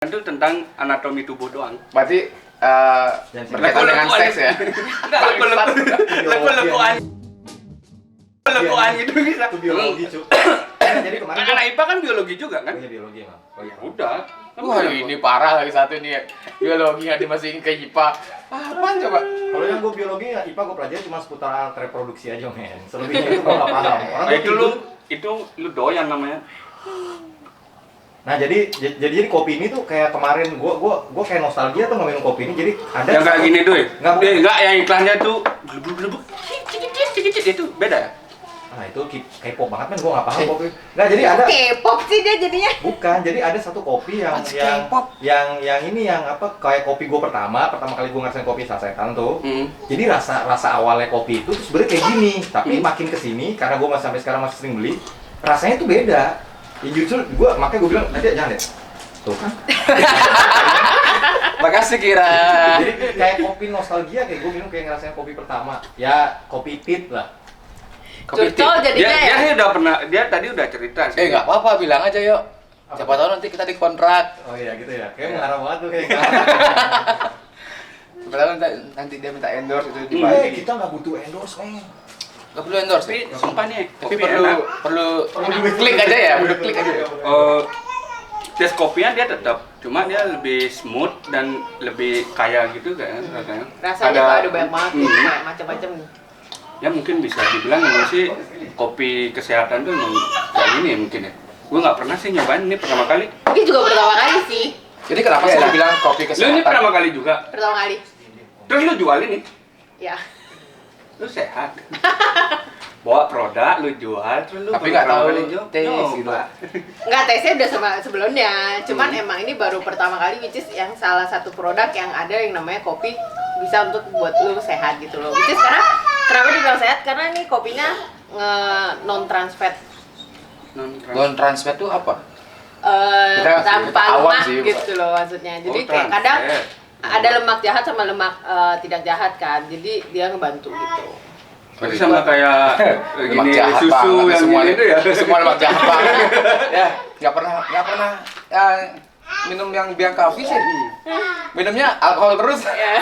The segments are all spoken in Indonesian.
Itu tentang anatomi tubuh doang. Berarti berkaitan dengan seks ya? Enggak, leko-lekoan. Leko-lekoan itu bisa. Itu biologi, Cuk. Jadi kemarin Anak IPA kan biologi juga kan? punya biologi, Bang. Oh iya. Udah. Wah, ini parah lagi satu ini ya. Biologi nggak dimasukin ke IPA. Apaan coba? Kalau yang gue biologi ya IPA gue pelajari cuma seputar alat reproduksi aja, men. Selebihnya itu gue nggak paham. Orang Nah, tuh itu lu doyan namanya. Nah, jadi kopi ini tuh kayak kemarin gua kayak nostalgia tuh minum kopi ini. Jadi ada Yang kayak gini tuh ya? Enggak, yang iklannya tuh gelebuk-gelebuk. Cicit itu beda ya? nah itu K-pop banget, men. Gua nggak paham kopi. Nggak, jadi ada K-pop sih dia jadinya. bukan, jadi ada satu kopi yang ini yang apa kayak kopi gua pertama kali gua ngerasain kopi sasetan tuh. Jadi rasa awalnya kopi itu tuh sebenarnya kayak gini, tapi makin kesini karena gua sampai sekarang masih sering beli, rasanya tuh beda. Ya justru makanya gue bilang, nanti jangan deh. Tuh kan. Makasih Kira. Jadi kayak kopi nostalgia, kayak gue minum kayak ngerasain kopi pertama. Ya, kopi tit lah. Curcol jadinya ya. Dia udah pernah, dia tadi udah cerita sih. Nggak apa-apa, bilang aja yuk. Siapa tahu nanti kita dikontrak. Oh iya gitu ya, kayak mengarah banget tuh kayak Siapa tahu nanti dia minta endorse itu dibagi. kita nggak butuh endorse, men. Nggak perlu endorse. Tapi sumpah nih, Tapi kopi enak. perlu klik aja ya, udah klik aja. Tes kopinya dia tetap, cuma dia lebih smooth dan lebih kaya gitu kan rasanya. Rasanya ada banyak banget gitu, kayak macam-macam. Ya mungkin bisa dibilang emang sih kopi kesehatan tuh emang kayak gini ya mungkin ya. Gue nggak pernah sih nyobain, ini pertama kali. Mungkin juga pertama kali sih. Jadi kenapa sih lu bilang kopi Lu kesehatan? ini pertama kali juga. Pertama kali. Terus lu jual ini, Ya. lu sehat. Bawa produk, lu jual, terus lu Tapi baru nggak pertama tahu kali tes nyoba. gitu. Enggak, tesnya udah sebelumnya. Cuman emang ini baru pertama kali which is yang salah satu produk yang ada yang namanya kopi bisa untuk buat lu sehat gitu loh. Which is karena kenapa dibilang sehat? Karena ini kopinya non trans fat. Non trans fat itu apa? Tanpa awam lemak sih. gitu loh maksudnya. Jadi Oh, kayak trans kadang fat. ada lemak jahat sama lemak tidak jahat kan. Jadi dia ngebantu gitu. Berarti sama kayak Lemak gini jahat susu banget, yang semua gini itu ya. Semua lemak jahat banget. Ya, nggak pernah ya, minum yang biang coffee sih. Minumnya alkohol terus. Ya,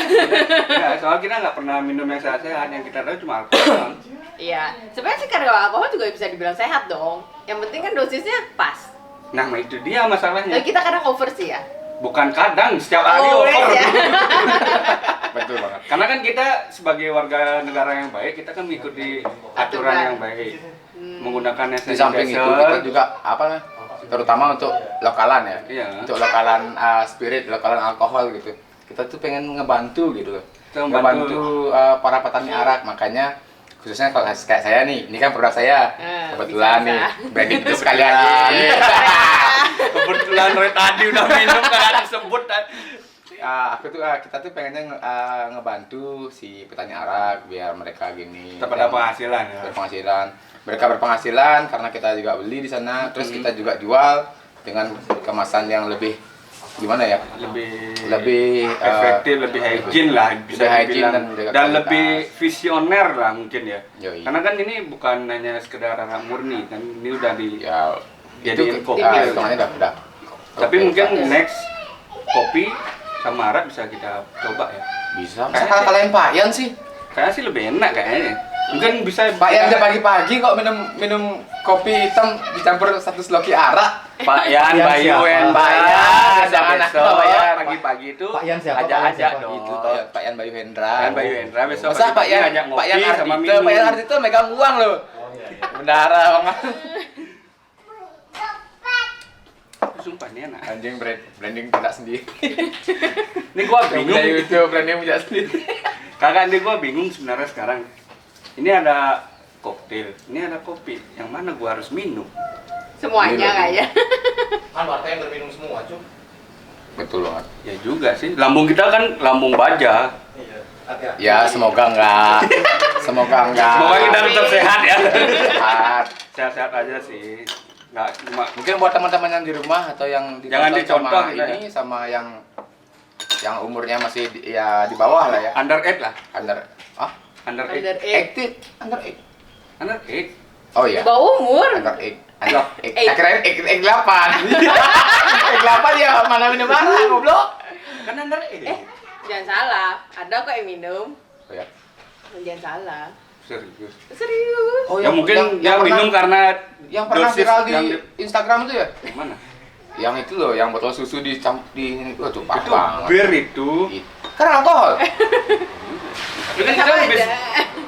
soalnya kita nggak pernah minum yang sehat-sehat, yang kita tahu cuma alkohol. Iya, sebenarnya sih karena alkohol juga bisa dibilang sehat dong. Yang penting kan dosisnya pas. Nah, itu dia masalahnya. Tapi kita kadang over sih ya. Bukan kadang, setiap hari over. Ya. Betul banget. Karena kan kita sebagai warga negara yang baik, kita kan mengikuti aturan yang baik. Menggunakan hand Di samping itu kita juga apa terutama untuk lokalan ya. Iya. Untuk lokalan spirit, lokalan alkohol gitu. Kita tuh pengen ngebantu gitu loh. Kita membantu. Ngebantu para petani arak, makanya khususnya kalau kayak saya nih, ini kan produk saya. Kebetulan bisa. nih, branding itu sekalian nih. Kebetulan Roy tadi udah minum kan disebut. Kita tuh pengennya ngebantu si petani arak biar mereka gini. Tetap ada penghasilan ya. Berpenghasilan. Mereka berpenghasilan karena kita juga beli di sana, terus kita juga jual dengan kemasan yang lebih gimana ya? Lebih efektif, lebih hygiene lah bisa lebih hygiene dibilang. dan jaga Dan kualitas. lebih visioner lah mungkin ya. Yoi. Karena kan ini bukan hanya sekedar arak murni kan, ini udah di Ya jadiin kopi. hitungannya udah. Tapi Oke, mungkin Pak. next kopi sama arak bisa kita coba ya. Bisa. Masa kalian payan sih? Kayaknya sih lebih enak kayaknya. Mungkin bisa Payan aja pagi-pagi kok minum kopi hitam dicampur satu sloki arak. Pak Yan, Pak Yan Bayu, siapa? Wen, Pak Yan, jangan besok Pak Yan. pagi-pagi itu Pak Yan siapa? ajak-ajak Pak Yan dong. Itu Pak Yan Bayu Hendra. Pak Yan Bayu Hendra besok Masa Pak Yan ajak ngopi Pak Yan sama Ardito, minum. Pak Yan Ardito megang uang loh. Bendara banget. Sumpah ini enak. Anjing branding tidak sendiri. Ini gua Punya bingung. YouTube branding punya sendiri. Kakak ini gua bingung sebenarnya sekarang. Ini ada koktail, ini ada kopi. Yang mana gua harus minum? Semuanya Ini loh. kayaknya. kan warga yang berminum semua, Cuk. Betul banget. Ya juga sih. Lambung kita kan lambung baja. Iya. Hati-hati. Ya semoga enggak. Semoga enggak. Semoga kita tetap sehat ya. Sehat. Sehat-sehat aja sih. Nggak cuma Mungkin buat teman-teman yang di rumah atau yang Jangan ditonton dicontoh sama gitu ya. ini sama yang umurnya masih ya di bawah lah ya. under 8 lah. Under Under 8. Under 8. Under 8. Under 8. Oh iya. Di bawah umur. Under 8. Akhirnya X8. X8 ya mana mana goblok. Kan Anda Jangan salah, ada kok yang minum. Oh ya. Jangan salah. serius. Serius. Oh, Ya mungkin dia minum karena yang pernah dosis viral di yang Instagram itu ya? mana? Yang itu loh, yang botol susu di tuh parah Itu banget. bir itu. Kan alkohol. Tapi kan kita Sama habis aja.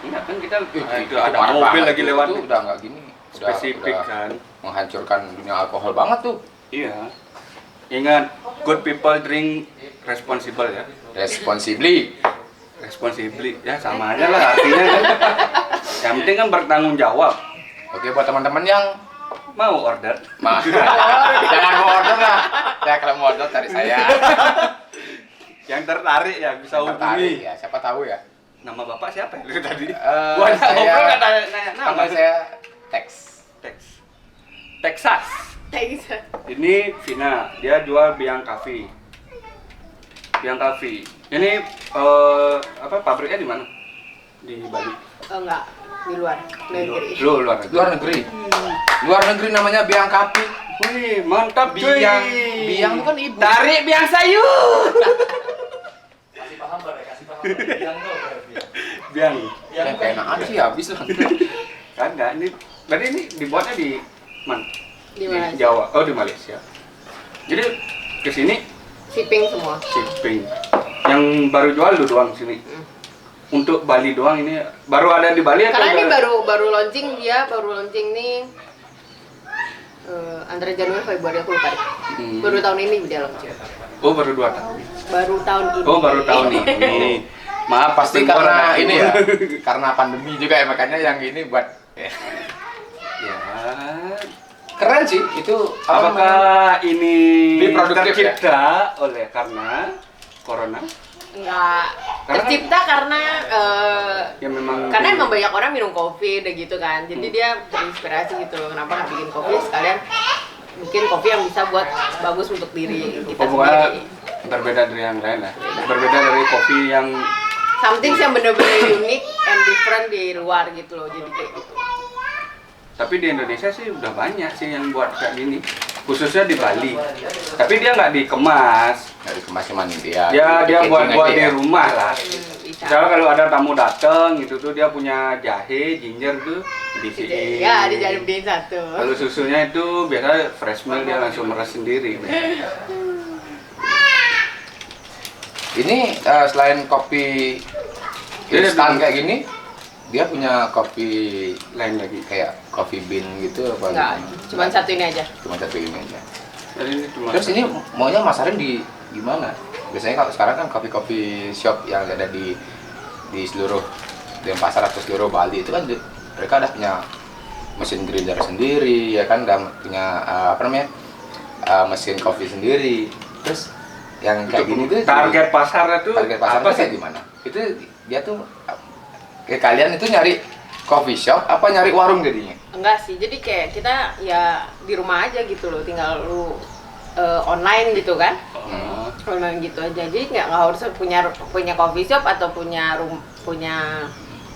enggak kan kita itu Itu ada parah mobil banget. lagi lewat. Itu udah nggak gini. Spesifik udah kan. menghancurkan dunia alkohol banget tuh. Iya. Ingat, good people drink responsible ya. Responsibly. Responsibly ya sama aja lah artinya kan. Yang penting kan bertanggung jawab. Oke, buat teman-teman yang Mau order? jangan mau order lah. Ya kalau mau order cari saya. Yang tertarik ya bisa Yang tertarik, hubungi. ya, siapa tahu ya. Nama bapak siapa ya dari tadi? Eh, Gua ada saya- ngobrol nggak nanya nama. Panggil saya Tex. Texas. Texas. Ini Vina, dia jual Biang Coffee. Biang Coffee. Ini apa pabriknya di mana? Di Bali. Oh enggak, di luar negeri. Luar negeri. Luar negeri. Luar negeri namanya Biang Kapi. Wih, mantap cuy. Biang itu kan ibu. Tarik Biang sayur. Kasih paham Bar, kasih paham. Biang tuh Biang. Ya keenakan sih habis lah. Kan enggak ini. Berarti ini dibuatnya di mana? Di Malaysia. Jawa. Oh, di Malaysia. Jadi ke sini Shipping semua. shipping. Yang baru jual lu doang sini. Untuk Bali doang ini baru ada di Bali atau Karena ini udah- baru launching nih antara Januari Februari aku lupa deh. Baru tahun ini dia launching. Oh, baru 2 tahun. Baru tahun ini. Oh, baru tahun ini. Maaf Pasti pendengar karena anak ini gua. ya. Karena pandemi juga ya makanya yang ini buat ya. Ya. Keren sih itu apa namanya? Apakah ini Lebih produktif, tercipta oleh karena corona? Enggak. Karena Tercipta karena Ya memang karena emang banyak orang minum kopi udah gitu kan. Jadi dia terinspirasi gitu loh. Kenapa nggak bikin kopi sekalian bikin kopi yang bisa buat bagus untuk diri kita pokoknya sendiri. berbeda dari yang lain lah. Berbeda dari kopi yang Something yang bener-bener unik and different di luar gitu loh. Jadi kayak gitu. tapi di Indonesia sih udah banyak sih yang buat kayak gini. Khususnya di Bali. Tapi dia nggak dikemas. Dari kemas cuman dia. Dia buat packaging aja di ya. rumah lah. Bisa. Misalnya kalau ada tamu dateng gitu tuh dia punya jahe, ginger tuh diisiin. Ya, dijadiin satu. Kalau susunya itu biasa fresh milk dia langsung meres sendiri. Ini selain kopi Dia instan ada- kayak gini, dia punya kopi Lain lagi. kayak coffee bean gitu apa? Enggak, gimana? cuma satu ini aja. Cuma satu ini aja. Jadi ini cuma Terus ini maunya masarin di mana? Biasanya kalau sekarang kan kopi-kopi shop yang ada di seluruh Denpasar atau seluruh Bali itu kan mereka ada punya mesin grinder sendiri, ya kan, udah punya apa namanya mesin kopi sendiri. Terus yang kayak gini tuh target pasarnya tuh target pasar apa kayak sih? gimana? Itu dia tuh kayak kalian itu nyari coffee shop apa nyari warung jadinya? Enggak sih, jadi kayak kita ya di rumah aja gitu loh, tinggal lu online gitu kan. Oh. Online gitu aja, jadi nggak harus punya coffee shop atau punya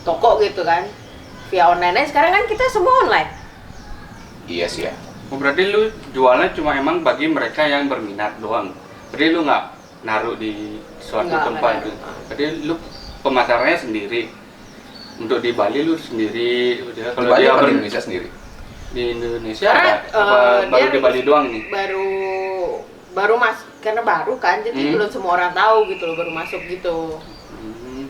toko gitu kan. Via online aja, sekarang kan kita semua online. Iya sih ya. Oh, berarti lu jualnya cuma emang bagi mereka yang berminat doang. Berarti lu nggak naruh di suatu Nggak, tempat nggak. gitu. Berarti lu pemasarannya sendiri. Untuk di Bali lu sendiri udah. Di Bali apa di Indonesia sendiri? Di Indonesia Karena, ada apa baru dia di Bali doang nih? Baru karena baru kan, jadi belum semua orang tahu gitu loh, baru masuk gitu. Hmm.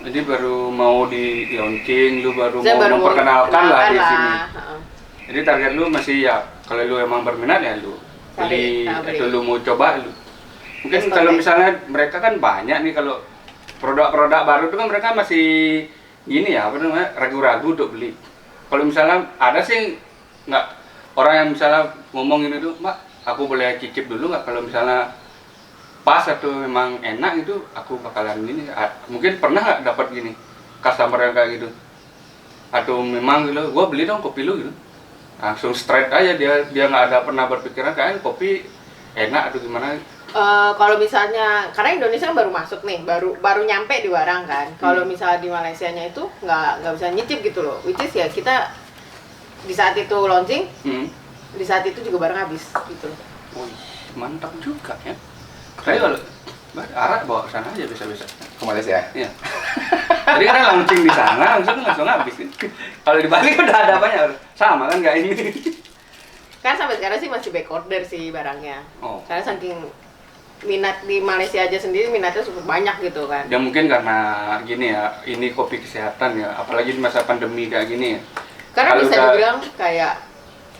Jadi baru mau di launching, lu baru Saya mau baru memperkenalkan lah di perkenalkan sini. Heeh. Jadi target lu masih ya kalau lu emang berminat ya lu beli Beli. atau lu mau coba lu. Mungkin Yes, kalau kontak. misalnya mereka kan banyak nih kalau produk-produk baru itu kan mereka masih gini ya apa namanya ragu-ragu untuk beli. Kalau misalnya ada sih nggak orang yang misalnya ngomong ini tuh, Mbak, aku boleh cicip dulu nggak kalau misalnya pas atau memang enak itu aku bakalan gini. Mungkin pernah nggak dapat gini customer yang kayak gitu? Atau memang gitu, gua beli dong kopi lu gitu. Langsung straight aja dia nggak ada pernah berpikiran kayak kopi enak atau gimana. Kalau misalnya karena Indonesia kan baru masuk nih, baru nyampe di barang kan. Kalau misalnya di Malaysianya itu nggak bisa nyicip gitu loh. Which is ya kita di saat itu launching, Hmm. di saat itu juga barang habis gitu loh. Wih, mantap juga ya. Tapi kalau arak bawa ke sana aja bisa-bisa. Ke Malaysia. Iya. Jadi kan launching di sana langsung habis. Kalau di Bali udah ada banyak. Sama kan nggak ini? Kan sampai sekarang sih masih back order sih barangnya. Oh. Karena saking minat di Malaysia aja sendiri minatnya cukup banyak gitu kan. Ya mungkin karena gini ya, ini kopi kesehatan ya, apalagi di masa pandemi kayak gini ya. Karena Kalau bisa udah- dibilang kayak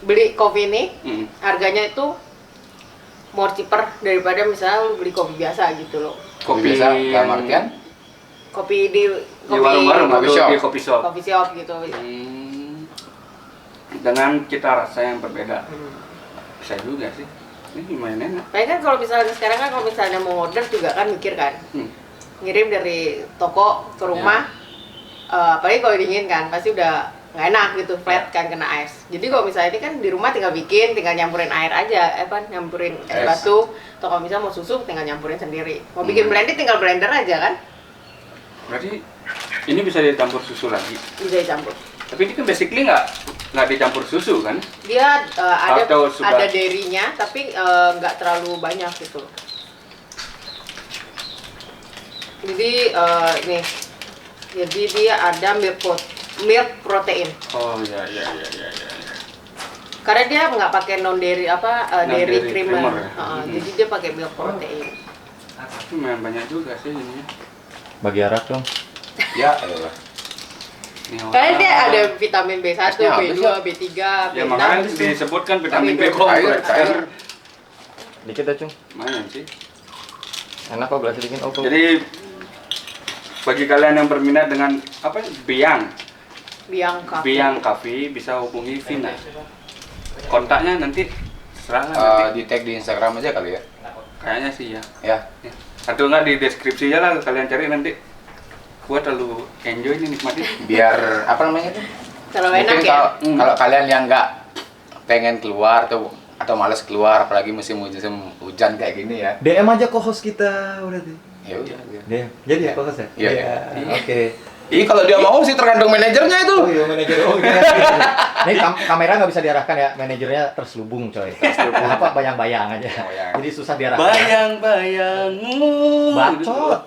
beli kopi ini Hmm. harganya itu more cheaper daripada misalnya lu beli kopi biasa gitu loh. Kopi biasa dalam artian Kopi di Di warung-warung kopi atau shop. di kopi shop. coffee shop gitu. Dengan cita rasa yang berbeda. Hmm. Bisa juga sih. Ini lumayan enak. Tapi kan kalau misalnya sekarang kan kalau misalnya mau order juga kan mikir kan, Hmm. ngirim dari toko ke rumah, apalagi kalau dingin kan pasti udah nggak enak gitu, flat kan kena es. Jadi kalau misalnya ini kan di rumah tinggal bikin, tinggal nyampurin air aja, nyampurin es Es. batu, atau kalau misalnya mau susu tinggal nyampurin sendiri. Mau bikin blended tinggal blender aja kan, Berarti ini bisa dicampur susu lagi. bisa dicampur. Tapi ini kan basically nggak dicampur susu kan? Dia Atau sudah- ada dairy-nya, tapi nggak terlalu banyak gitu. Jadi ini, jadi dia ada milk protein. Oh iya iya iya iya. iya. Karena dia nggak pakai non dairy dairy Non-dairy creamer. creamer ya? Jadi dia pakai milk protein. Tapi lumayan banyak juga sih ini. Bagi arak dong. ya elah. Ini Karena dia orang- ada vitamin B1, Esnya habis B2, ya? B3, Ya B6. makanya disebutkan vitamin B Air, kompleks. air. Dikit dah, Cung. Lumayan sih. Enak kok gelas dingin. Oh, Jadi bagi kalian yang berminat dengan apa Bianca. Biang Coffee bisa hubungi Vina. Kontaknya nanti serah lah nanti. Di tag di Instagram aja kali ya. Kayaknya sih ya. Ya. Ya. Atau enggak di deskripsi aja lah kalian cari nanti. Gua terlalu enjoy nih nikmatin. Biar apa namanya itu? Terlalu enak Mungkin ya. kalau kalian yang nggak pengen keluar atau males keluar apalagi musim hujan kayak gini ya. DM aja ke host kita udah tuh. Ya udah. DM. Jadi ya ke host ya? Iya, iya. Oke. Ini kalau dia mau sih tergantung manajernya itu. Oh iya manajer. Oh iya. Nih kamera nggak bisa diarahkan ya, manajernya terselubung coy. Terselubung. Apa bayang-bayang aja. Bayang. Jadi susah diarahkan. Bayang-bayangmu. Bacot.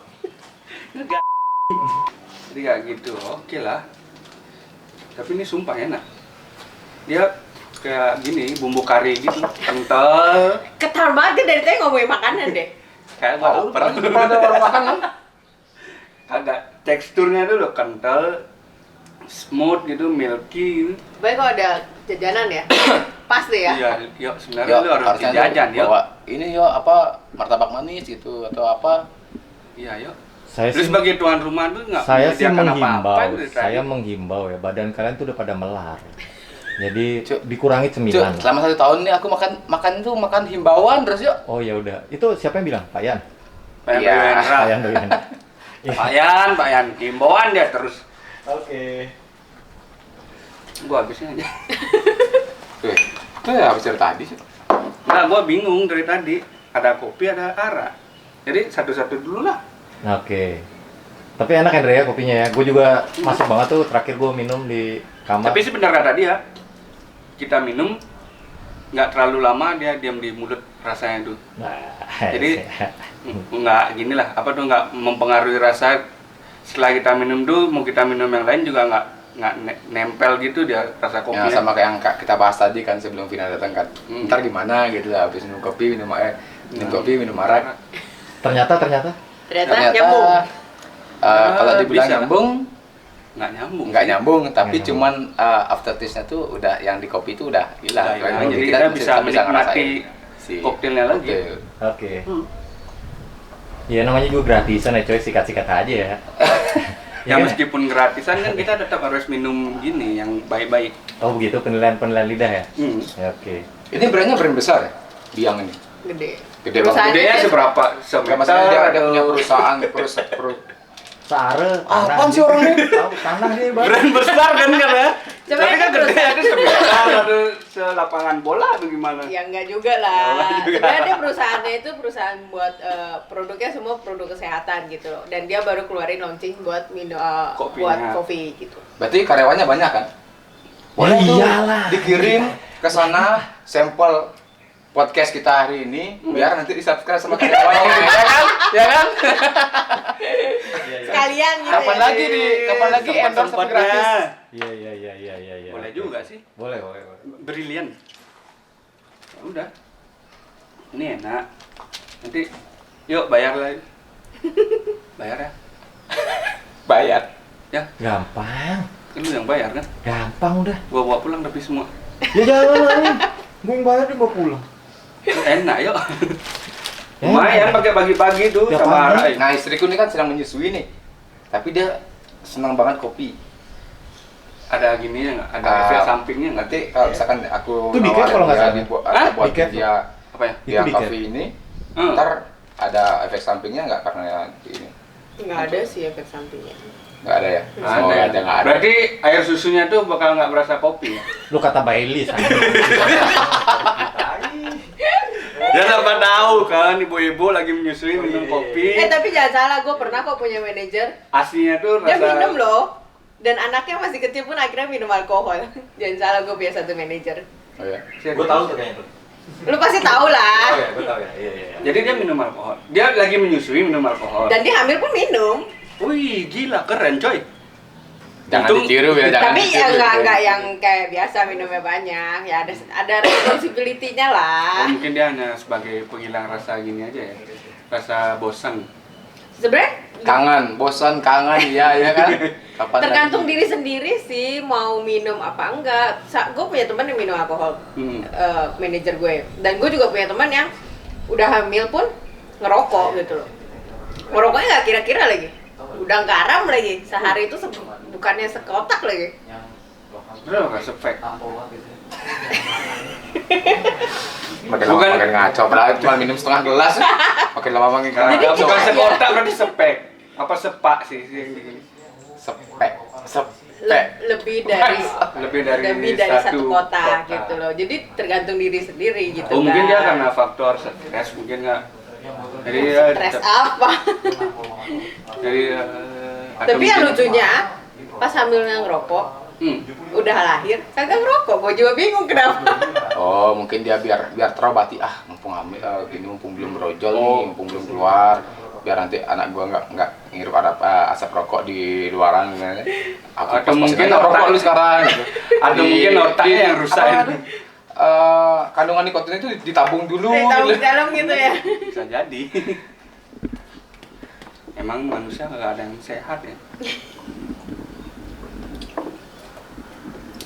Jadi kayak gitu, oke lah. Tapi ini sumpah enak. Dia kayak gini, bumbu kari gitu, kental. Ketar banget dia dari tadi ngomongin makanan deh. Kayak gua lapar. Pernah ada orang makan kan? Agak teksturnya tuh loh kental, smooth gitu, milky. Baik kalau ada jajanan ya, pas deh ya. Iya, yuk sebenarnya lu harus harusnya jajan tuh yuk. bawa ini yo apa martabak manis gitu atau apa. Iya, yuk. Saya Terus sih sebagai tuan rumah tuh nggak saya sih menyediakan menghimbau, apa-apa gitu dari saya tadi. menghimbau ya, badan kalian tuh udah pada melar. Jadi Cuk. dikurangi Cuk, cemilan. selama 1 tahun ini aku makan himbauan terus yuk. Oh ya udah. Itu siapa yang bilang? Pak Yan. Pak Yan Iya. Hendra. Pak Yan Doyan. Pak Yan, himbauan dia terus. Oke. Gua habisin aja. Tuh, itu ya habis dari tadi sih. Nah, gua bingung dari tadi. Ada kopi, ada arak. Jadi satu-satu dulu lah. Oke. Tapi enak Andre ya kopinya ya. Gue juga masuk banget tuh, terakhir gue minum di kamar. Tapi sih benar kata dia, kita minum nggak terlalu lama dia diam di mulut rasanya tuh. Nah, Jadi nggak gini lah, apa tuh nggak mempengaruhi rasa. Setelah kita minum tuh, mau kita minum yang lain juga nggak nempel gitu dia rasa Ya kopinya. sama kayak yang kita bahas tadi kan sebelum Vina datang kan. Hmm. Ntar gimana gitu lah habis minum kopi, minum kopi, minum arak. ternyata Ternyata Ternyata nyambung. kalau dibilang bisa. nyambung Nggak nyambung. nggak nyambung tapi Nggak cuman after taste-nya tuh udah yang di kopi itu udah hilang. Udah hilang. Jadi Jadi kita bisa menikmati ngerasain si koktailnya lagi. koktail. Oke. Ya namanya juga gratisan ya coy, sikat-sikat aja ya. Ya kan? meskipun gratisan kan kita tetap harus minum gini yang baik-baik. Oh begitu penilaian lidah ya? Hmm. Ya, oke. Ini brandnya brand besar ya? Biang ini. Gede. Gede banget. Perusahaannya Gedenya sih- seberapa? Enggak masalah dia ada atau- punya perusahaan Seare, Apaan sih orang ini? Tahu tanah nih, Bang. brand besar kan ya? Coba Tapi ini kan gede perusahaan. itu sebesar atau selapangan bola atau gimana? Ya enggak juga lah. Oh, enggak juga. Sebenarnya dia perusahaannya itu perusahaan buat produknya semua produk kesehatan gitu loh. Dan dia baru keluarin launching buat minum Kopinya. buat kopi gitu. Berarti karyawannya banyak kan? Boleh tuh Iyalah. dikirim ke sana sampel podcast kita hari ini biar nanti di-subscribe sama kalian. Ya kan? Ya kan? Sekalian gitu. Kapan lagi endorse tapi gratis? Iya. Boleh juga sih. Boleh. Brilian. Ya udah. Ini enak. Nanti yuk bayar lagi. Bayar ya. Bayar. Ya, Gampang. kan lu yang bayar kan? Gampang udah. Gua bawa pulang tapi semua. Ya jangan lah nih. Gue yang bayar dia bawa pulang. Enak yuk. Lumayan pakai pagi-pagi tuh Tiap sama pagi. Arai. Nah, istriku ini kan sedang menyusui nih. Tapi dia senang banget kopi. Ada gini ya nggak? Ada efek sampingnya nggak? Nanti kalau misalkan aku Itu diket kalau nggak salah. Hah? buat Diket. dia Apa ya? Itu dia diket. kopi ini, Hmm. ntar ada efek sampingnya nggak karena ini? Nggak ada sih efek sampingnya. Nggak ada ya? Semoga Ada. aja nggak ada. Berarti air susunya tuh bakal nggak berasa kopi. Lu kata Baileys. Ya siapa tahu kan ibu-ibu lagi menyusui minum kopi. Tapi jangan salah, gue pernah kok punya manajer. Aslinya tuh Dia rasa minum loh. Dan anaknya masih kecil pun akhirnya minum alkohol. Jangan salah, gue punya satu manajer. Oh ya. Gue tahu tuh kayaknya tuh. Lu pasti tahu lah. Gue tahu ya. Iya. Jadi dia minum alkohol. Dia lagi menyusui minum alkohol. Dan dia hamil pun minum. Wih, gila keren coy. Jangan Untung- ditiru ya, jangan Tapi ya ditiru. nggak yang kayak biasa minumnya banyak. Ya ada responsibility-nya lah. Oh, mungkin dia hanya sebagai penghilang rasa gini aja ya. Rasa bosan. Sebenarnya bosan, kangen, ya kan? Kapan tergantung lagi? diri sendiri sih mau minum apa enggak. Gue punya teman yang minum alkohol, manajer gue. Dan gue juga punya teman yang udah hamil pun ngerokok gitu loh. Ngerokoknya nggak kira-kira lagi. Udah garam lagi. Sehari itu bukannya sekotak lagi. Udah nggak sepek. Makin lama Bukan- makin ngaco, padahal cuma minum setengah gelas. Makin lama makin Nah, ngaco. bukan sekotak berarti sepek. Apa sepak sih yang begini? Sepek. Lebih dari Lebih dari satu kotak gitu loh. Jadi tergantung diri sendiri gitu Oh, mungkin kan. dia karena faktor stres mungkin nggak. Jadi dia Stres apa? Jadi atau Tapi yang mungkin- lucunya pas hamilnya ngerokok, udah lahir kagak ngerokok. Gue juga bingung kenapa. Oh, mungkin dia biar terobati, mumpung hamil, ini mumpung belum brojol nih, Oh. mumpung belum keluar, biar nanti anak gua nggak ngirup asap rokok di luaran. Aku Atau pas-pasin mungkin aja rokok otak- lu sekarang. Gitu. Atau mungkin otaknya yang rusak. apa tuh? Kandungan nikotin itu ditabung dulu. Tahu gitu. di dalam gitu ya. Bisa jadi. Emang manusia nggak ada yang sehat ya.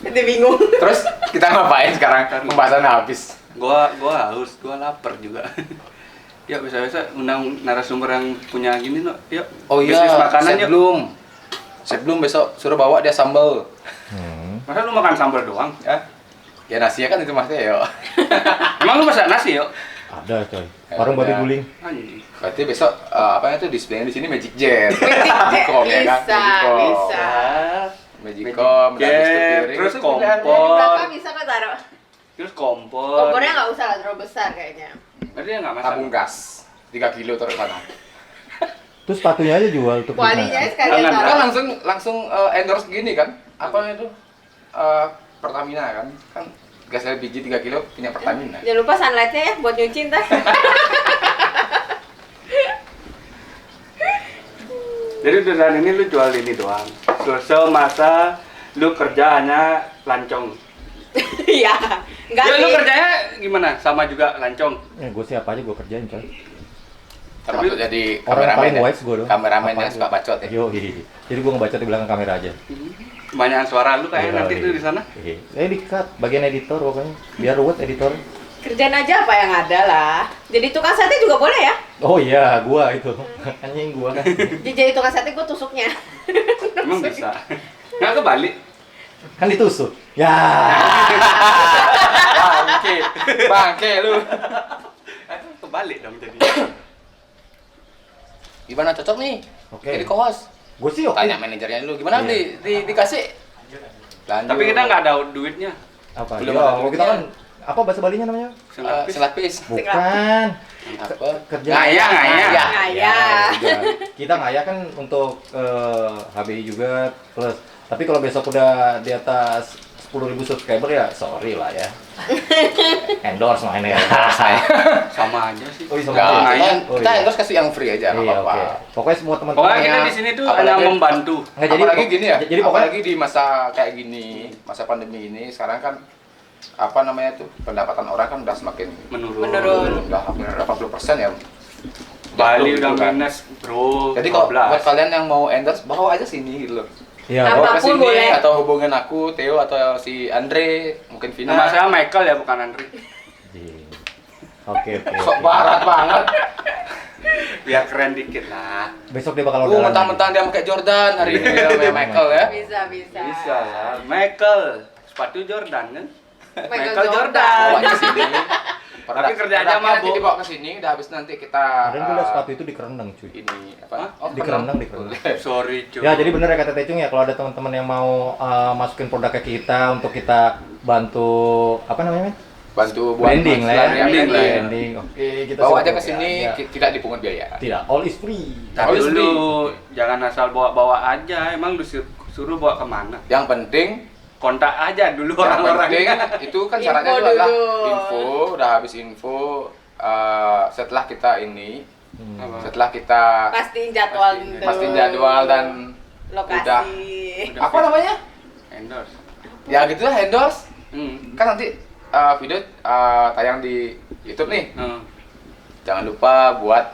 Jadi bingung. Terus kita ngapain sekarang? Pembahasan habis. Gua haus, gua lapar juga. Yuk bisa-bisa undang narasumber yang punya gini no. Yuk. Oh iya, bisnis makanan yuk. sebelum besok suruh bawa dia sambal. Masa lu makan sambal doang? Ya nasinya kan itu maksudnya ya. Emang lu masak nasi yuk? Ada coy. Warung babi guling. Anjing. Berarti besok apa itu displaynya di sini Magic Jet. Bisa, ya kan? bisa. Magicom, dan habis itu piring. Terus Itu kompor. pilihannya. Di belakang bisa kok taruh. Terus kompor. Kompornya nggak usah lah, terlalu besar kayaknya. Berarti dia nggak masak. Tabung gas 3 kilo taruh sana. Terus sepatunya aja jual tuh. Kualinya sekalian Jangan, Kan taruh. langsung endorse gini kan? Apa itu? Pertamina kan? Kan gas LPG 3 kilo punya Pertamina. Jangan lupa sunlightnya ya buat nyuci ntar. Jadi dari ini lu jual ini doang. Semasa lu kerja hanya lancong. Iya. Enggak Ya, lu sih. kerjanya gimana? Sama juga lancong. Gue siapa aja gue kerjain coy. Termasuk jadi Orang kameramen paling ya? wise gue dong. Kameramen Apa yang suka aja. bacot ya? Yo, jadi gue ngebacot di belakang kamera aja. Kebanyakan suara lu kayak nanti tuh di sana. Di-cut, bagian editor pokoknya. Biar ruwet editor. Kerjaan aja apa yang ada lah. Jadi tukang sate juga boleh ya. Oh iya, gua itu. Anjing gua kan. Jadi tukang sate gue tusuknya. Emang bisa. Nggak kebalik. Kan ditusuk. Ya. Bangke lu. Kebalik dong jadi. Gimana cocok nih? Oke. Jadi co-host. Gue sih oke. Tanya manajernya dulu gimana Iya. dikasih. Lanjut. Tapi kita nggak ada duitnya. Apa? Belum Yo, ada kita duitnya. kan apa bahasa Balinya namanya? Selat pis. Bukan. Apa? Kerja. Ngaya. Ngaya. Ya, udah. Kita ngaya kan untuk HBI juga plus. Tapi kalau besok udah di atas 10.000 subscriber ya sorry lah ya. Endorse mainnya. Sama aja sih. Oh, iya, sama Nggak, aja. kita, Oh, kita iya. endorse kasih yang free aja, nggak Iya, apa-apa. oke. Pokoknya semua teman-teman Pokoknya kita yang- di sini tuh apalagi- hanya membantu. Nggak, jadi Apalagi gini ya, jadi pokoknya apalagi di masa kayak gini, masa pandemi ini, sekarang kan apa namanya tuh, pendapatan orang kan udah semakin Menurun. udah hampir 80% ya. Bali Jatuh udah gitu kan. minus, bro. Jadi kok 12. buat kalian yang mau endorse, bawa aja sini gitu loh. Iya, Apa? Bawa ke Apapun sini, boleh. atau hubungin aku, Theo atau si Andre, mungkin Vina. Nama saya Michael ya, bukan Andri. Iya. Oke. Kok barat banget. Biar keren dikit lah. Besok dia bakal orderan. Mentang-mentang dia pakai Jordan hari ini ya, kayak Michael ya. Bisa. Bisa lah. Michael, sepatu Jordan kan? Michael Bawa Jordan. ke sini. Tapi kerjaannya Produknya nanti mabuk. dibawa ke sini, udah habis nanti kita Kemarin gue liat sepatu itu di kerendang cuy. ini apa? Hah? Oh, Di kerendang, di kerendang. Sorry, cuy. Ya jadi bener ya kata Tecung ya, kalau ada teman-teman yang mau masukin produk ke kita untuk kita bantu apa namanya? Bantu buat Branding lah ya. branding lah ya. Branding. Oke, kita Bawa support aja ke ya. sini, Ya. tidak dipungut biaya. Tidak, all is free. Tapi Harus dulu jangan asal bawa-bawa aja. Emang lu suruh bawa kemana? Yang penting Kontak aja dulu yang orang-orang. penting itu kan syaratnya Info itu adalah dulu. info, udah habis info setelah kita ini, Hmm. setelah kita Pastiin jadwal gitu. pastiin jadwal dan lokasi. apa namanya? Endorse. Ya gitulah endorse. Hmm. Kan nanti video tayang di YouTube nih. Hmm. Jangan lupa buat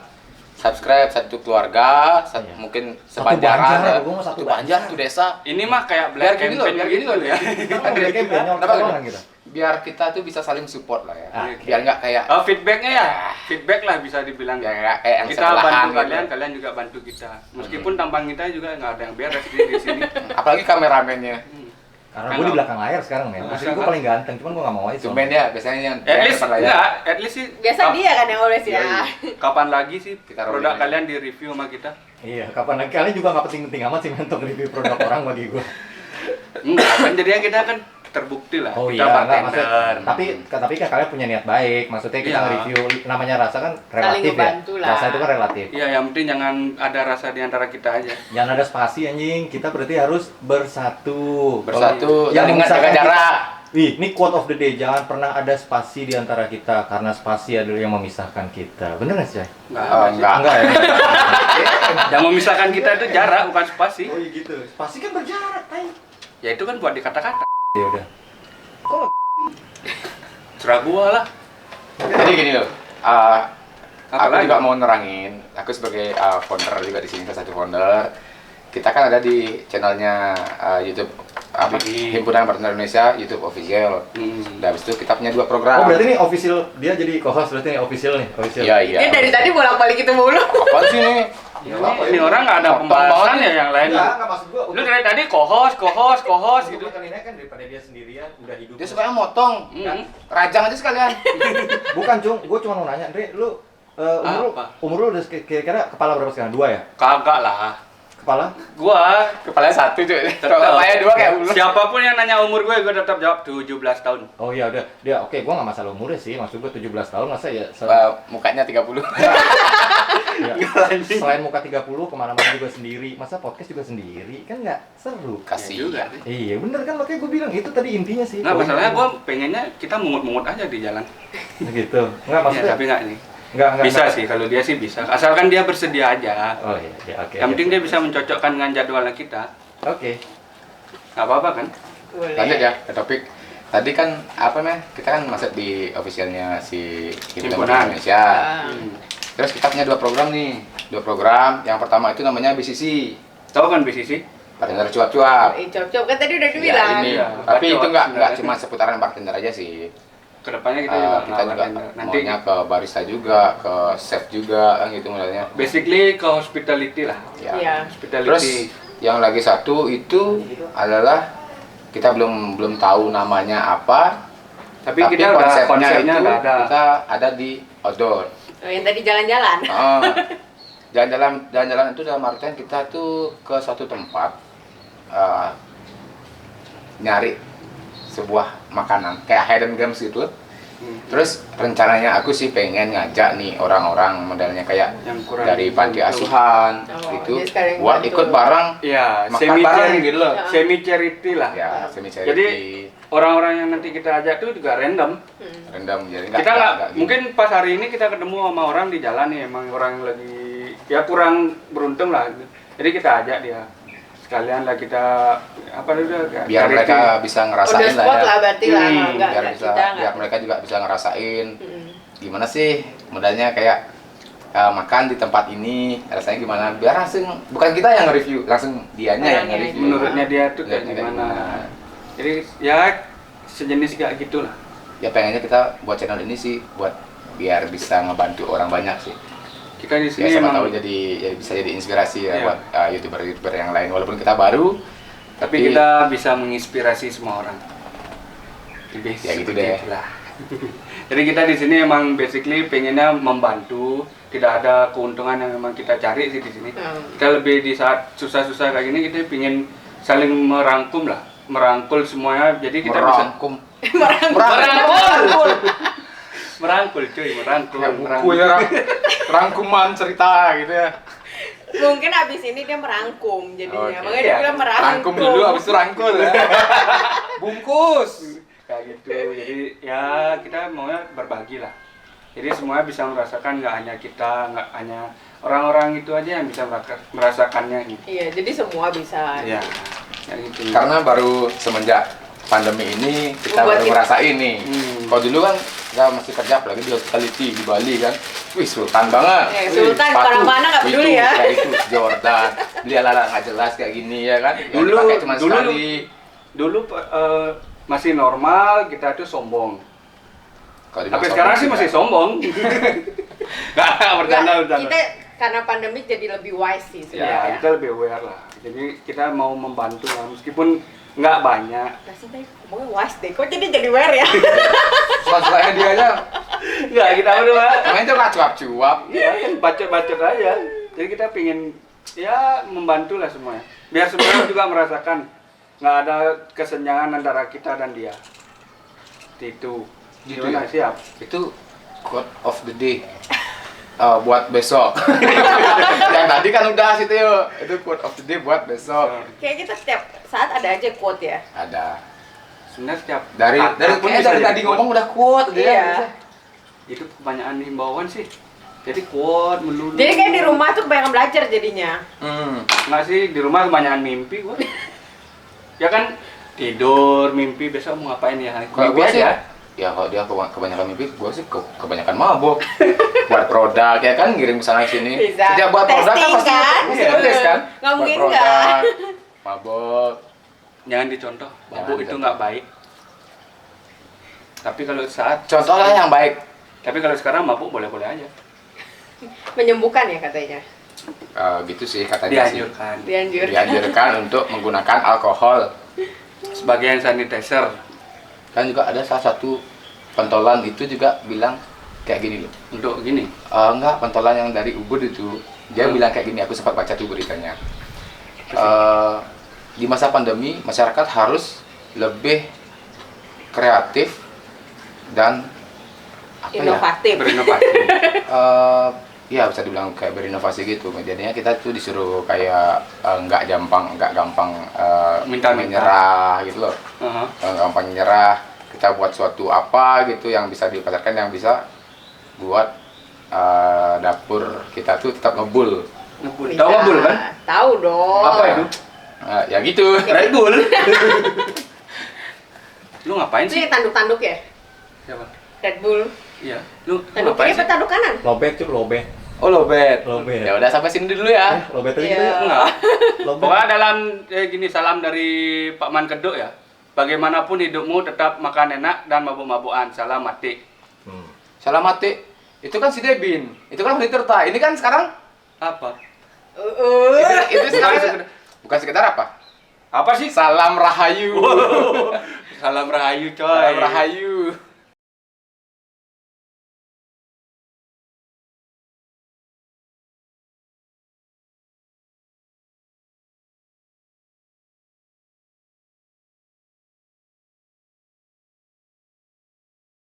subscribe satu keluarga, Iya. mungkin Satu sebanjaran, Banjar, ya. gua mau satu Satu Banjar, satu desa. Ini mah kayak Biar black gini loh, campaign biar gini gitu loh ya. Kan udah kayak banyak Kenapa orang kita. Biar kita tuh bisa saling support lah ya. Ah, Biar nggak kayak Oh, feedbacknya ya? Feedback lah bisa dibilang. ya nggak kayak yang Kita sebelahan bantu gitu. kalian, kalian juga bantu kita. Meskipun tampang kita juga nggak ada yang beres di sini. Apalagi kameramennya. Karena gue di belakang layar sekarang men. Maksudnya gue paling ganteng, cuman gue nggak mau aja. Cuman ya biasanya yang At least depan layar. enggak, at least sih. Biasa dia kan yang always ya. Kapan lagi sih Kita produk rolling. kalian di review sama kita? Iya, kapan lagi kalian juga nggak penting-penting amat sih men, untuk review produk orang bagi gue. Enggak, kan jadinya kita kan terbukti lah. Oh kita iya, enggak maksudnya. bartender. Tapi kan kalian punya niat baik. Maksudnya kita Iya. nge-review namanya rasa kan relatif ya. ngebantu lah. Rasa itu kan relatif. Iya, yang penting jangan ada rasa di antara kita aja. Jangan ada spasi anjing. Kita berarti harus bersatu. Bersatu Yang dan dengan memisahkan jaga kita- jarak. Wih, ini quote of the day. Jangan pernah ada spasi di antara kita karena spasi adalah yang memisahkan kita. Bener nggak sih, Chay? Enggak, Oh, ada sih. enggak. Enggak ya? Yang memisahkan kita itu jarak bukan spasi. Oh iya gitu. Spasi kan berjarak, Tai. Ya itu kan buat di kata-kata. Ya udah. Kok Serah gua lah. Jadi gini loh. Apa Aku lagi? juga mau nerangin. Aku sebagai founder juga di sini, salah satu founder. Kita kan ada di channelnya YouTube apa Himpunan Partner Indonesia YouTube official. Dan habis itu kita punya 2 program. Oh berarti nih official, dia jadi co-host berarti nih official nih, official. Iya iya. Dia dari tadi bolak-balik itu mulu. Apa sih nih? Ini orang nggak ada Potong pembahasan banget. ya yang lain. Enggak maksud gua. Lu dari tadi co-host gitu. gitu. Ini kan daripada dia sendirian udah hidup. Dia sukanya motong. Hmm. Rajang aja sekalian. Bukan, Cung. Gua cuma mau nanya, Andre, lu Apa? umur lu udah kira-kira kepala berapa sekarang? 2 ya? Kagak lah. Kepala? Gua Kepalanya 1 cuy. tetap Kepalanya 2 kayak ulu. Siapapun yang nanya umur gue tetap jawab 17 tahun. Oh iya udah. Dia oke, gua nggak masalah umurnya sih. Maksud gua 17 tahun masa ya Mukanya 30. ya. Selain muka 30 kemana-mana juga sendiri. Masa podcast juga sendiri? Kan nggak seru. Kasih. juga sih. Iya bener kan, makanya gue bilang itu tadi intinya sih. Nah, masalahnya gua pengennya kita mungut-mungut aja di jalan. gitu. Enggak Ya, maksudnya. tapi enggak nih. Enggak. Bisa sih, kalau dia sih bisa. Asalkan dia bersedia aja. Oh iya, ya, oke. Yang penting dia bisa mencocokkan dengan jadwalnya kita. Oke. Nggak apa-apa kan? Boleh. Lanjut ya ke topik. Tadi kan apa namanya? Kita kan masuk di officialnya si Himpunan Himpunan. Indonesia. Hmm. Terus kita punya 2 program nih. 2 program. Yang pertama itu namanya BCC. Tahu kan BCC? Bartender cuap-cuap. Cop-cop kan tadi udah Ya, dibilang. ini. Iya, Tapi bacot itu nggak sebenarnya. cuma seputaran bartender aja sih. Kedepannya kita juga Kita juga nanti maunya ke barista juga, ke chef juga kan gitu modelnya. basically ke hospitality lah. Ya. Iya. Hospitality. Terus yang lagi satu itu adalah kita belum tahu namanya apa. tapi kita udah konsepnya itu udah ada. kita ada di outdoor. Oh, yang tadi jalan-jalan. Oh, jalan-jalan itu dalam artian kita tuh ke suatu tempat nyari sebuah makanan kayak hidden games gitu. Terus rencananya aku sih pengen ngajak nih orang-orang modelnya kayak Yang kurang dari panti beruntung. asuhan Oh, itu jadi sekalian buat bantu. ikut bareng Ya, makan bareng gitu loh. semi charity lah. Ya, semi charity. Jadi orang-orang yang nanti kita ajak tuh juga random. rendam jadi Kita nggak gini. mungkin pas hari ini kita ketemu sama orang di jalan nih, emang orang yang lagi ya kurang beruntung lah. Jadi kita ajak dia. Sekalian lah kita apa itu biar mereka bisa On the ngerasain lah spot ya. lah berarti lah, Hmm, enggak biar bisa kita biar mereka juga bisa ngerasain Mm. gimana sih modalnya kayak makan di tempat ini rasanya gimana biar langsung bukan kita yang nge-review langsung dianya yang Orangnya nge-review menurutnya dia tuh kayak Menurutnya kayak gimana. Jadi ya sejenis kayak gitulah. ya pengennya kita buat channel ini sih buat biar bisa ngebantu orang banyak sih Kita di ya sini siapa emang tahu jadi bisa jadi inspirasi ya Iya. buat youtuber yang lain walaupun kita baru tapi kita bisa menginspirasi semua orang. Lebih Ya gitu seperti deh. itulah. Jadi kita di sini emang basically pengennya membantu, tidak ada keuntungan yang memang kita cari sih di sini. Kita lebih di saat susah-susah kayak gini kita pengen saling merangkum lah, merangkul semuanya. Jadi kita merangkum merangkul, merangkul cuy, merangkul, kayak buku merangkul. ya rangkuman cerita gitu ya Mungkin abis ini dia merangkum jadinya, Oke. makanya dia Iya. bilang merangkum. rangkum dulu habis itu rangkul ya bungkus Kayak gitu. Jadi ya kita maunya berbagi lah. Jadi semuanya bisa merasakan, nggak hanya kita, nggak hanya orang-orang itu aja yang bisa merasakannya gitu. Iya, jadi semua bisa. Iya, kayak gitu. karena baru semenjak pandemi ini kita Buat baru kita- ngerasain nih. Kalau dulu kan nggak masih kerja apalagi di hospitality di Bali kan, wih sultan banget. Ya, Wih, sultan, sepatu, kemana-mana nggak peduli itu, ya. kayak itu Jordan, beli ala-ala nggak jelas kayak gini ya kan. Yang Dulu- dipakai cuma dulu- sekali. dulu masih normal, kita tuh sombong. Kalau dibilang Tapi sekarang sih sombong masih sih, sombong. Nggak, bercanda, Nggak, bercanda. kita karena pandemi jadi lebih wise sih Ya, sebenarnya. kita lebih aware lah. Jadi kita mau membantu lah, meskipun nggak banyak. Rasanya tadi ngomongnya wise deh, kok jadi aware ya? suka-sukanya dia aja. Nggak, kita berdua. Namanya itu nggak cuap-cuap. Iya, kan bacot-bacot aja. Jadi kita pingin ya membantu lah semuanya. Biar semua juga merasakan nggak ada kesenjangan antara kita dan dia. Itu. Gitu Gimana? ya? Siap. Itu quote of the day. Buat besok. Yang tadi kan udah situ yuk. Itu quote of the day buat besok. Kayak kita setiap saat ada aja quote ya. Ada. Sebenarnya setiap Dari kata pun kayaknya bisa dari jadi tadi quote. ngomong udah quote dia. Iya. Itu kebanyakan himbauan sih. Jadi quote melulu. Jadi kayak di rumah tuh kebanyakan belajar jadinya. Nggak sih, di rumah kebanyakan mimpi gua. Ya kan tidur, mimpi besok mau ngapain ya? Kalau Mimpi gua sih, aja. ya kalau dia kebanyakan mimpi, gua sih kebanyakan mabok. Buat produk ya kan ngirim sana sini. Bisa. Setiap buat produk kan Testing pasti kan? pasti Iya. ngetes kan. Nggak Buat mungkin produk, nggak. Mabok. Jangan dicontoh. Jangan Mabuk itu dicontoh. nggak baik. Tapi kalau saat Contohnya yang baik. Tapi kalau sekarang mabuk boleh-boleh aja. Menyembuhkan ya katanya. Gitu sih katanya sih. Dianjurkan. Dianjur. Dianjurkan untuk menggunakan alkohol. Sebagai sanitizer Kan juga ada salah satu pentolan itu juga bilang kayak gini loh. untuk gini. Enggak, pentolan yang dari Ubud itu dia bilang kayak gini, aku sempat baca tuh beritanya. Di masa pandemi masyarakat harus lebih kreatif dan apa ya? Inovatif. Berinovasi. Ya bisa dibilang kayak berinovasi gitu. Jadinya kita tuh disuruh kayak nggak gampang Minta-minta. menyerah gitu loh. Aha. Nggak gampang menyerah. Kita buat suatu apa gitu yang bisa dipasarkan, yang bisa buat dapur kita tuh tetap ngebul. Ngebul. Bisa. Tahu ngebul kan? Tahu dong. Apa itu? Ya gitu. Red Bull. Lu ngapain Itu sih? yang tanduk-tanduk ya? Siapa? Red Bull. Iya. Lu Tanduk ngapain kiri apa sih? tanduk kanan? Lobet cuy, lobet. Oh lobet. Lobet. Ya udah sampai sini dulu ya. Lobet tadi Iya. gitu ya. Enggak. Lobet. Pokoknya dalam gini salam dari Pak Man Keduk ya. Bagaimanapun hidupmu tetap makan enak dan mabuk-mabukan. Salam mati. Salam mati. Itu kan si Debin. Itu kan Beli Tirta. Ini kan sekarang Apa? itu sekarang bukan sekedar apa? Apa sih? Salam Rahayu. Salam Rahayu coy. Salam Rahayu.